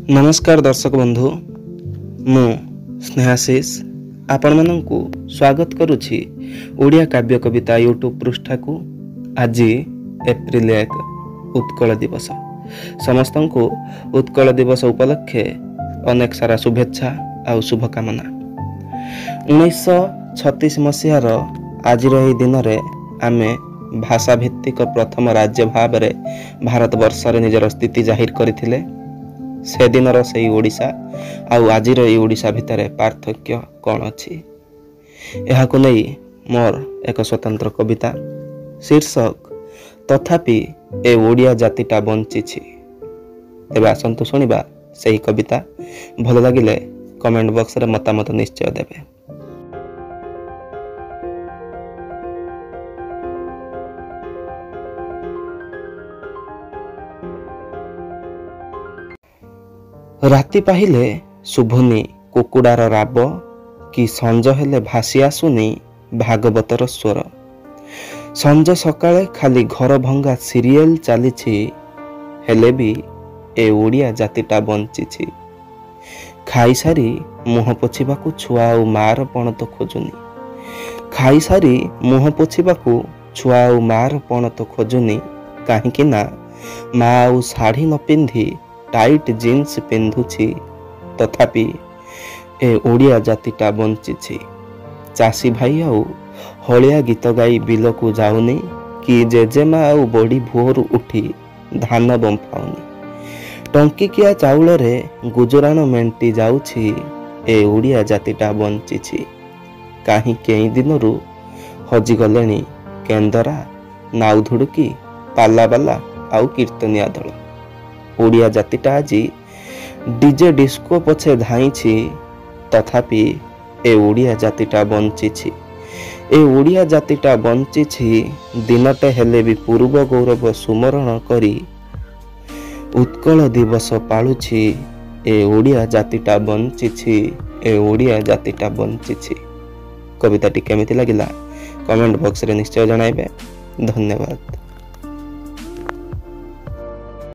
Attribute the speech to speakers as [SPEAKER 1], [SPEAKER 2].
[SPEAKER 1] नमस्कार दर्शक बंधु मु स्नेहाशीष आपण मानंकु स्वागत करुछि ओडिया काव्य कविता यूट्यूब पृष्ठा को। आज एप्रिल 1 उत्कल दिवस। समस्तंकु उत्कल दिवस उपलक्षे अनेक सारा शुभेच्छा और शुभकामना। 1936 मसीहार आज दिन आमे भाषा भित्तिक प्रथम राज्य भाव में भारत वर्ष निजर स्थिति जाहिर करथिले। से दिनर से ओडिशा आउ आजिर ए ओडिशा भितर पार्थक्य कौन अच्छी यह को नहीं मोर एक स्वतंत्र कविता शीर्षक तथापि ए ओडिया जातिटा बंची। तेबे आसंतु शुणिबा सही कविता। भल लगिले कमेंट बॉक्स रे मतामत निश्चय देबे। राति पाहिले शुभुनी कुकुडार राब कि संज हेले भासी आसुनी भागवतर स्वर। संज सकाळे खाली घर भंगा सीरियल चलीछि हेले भी ए ओडिया जातिटा बंची। खाई सारी मुह पोछिबाकू छुआ और मार पणत खोजुनी। खाई सारी मुह पोछिबाकू छुआ और मार पणत खोजुनी काहींकि ना मा आउ शाढ़ी न पिंधि टाइट जीन्स पिंधुछि तथापि ए ओडिया जातिटा बंची। चाषी भाई आउ हलिया गीत गाई बिल को जाऊनी कि जेजेमा आउ बड़ी भोर उठी धान बंफाउनी। टंकिकिया चाउल रे गुजराण मेंटी जाउछि ए ओडिया जातिटा बंची। काहीं केई दिनरू हजि गलेनी केंदरा नाउधुडुकी पालाबाला आउ कीर्तनिया दल। ओडिया जातिटा आज डीजे डिस्को पछे धाईछि तथापि ए ओडिया जातिटा बंची। ए ओडिया जातिटा बंची दिनटे हेले भी पूर्व गौरव सुमरण करी उत्कल दिवस पालुछि। ए ओडिया जातिटा बंची। ए ओडिया जातिटा बंची। कविताटी केमिति लागिला कमेंट बॉक्स रे निश्चय जणाइबे। धन्यवाद।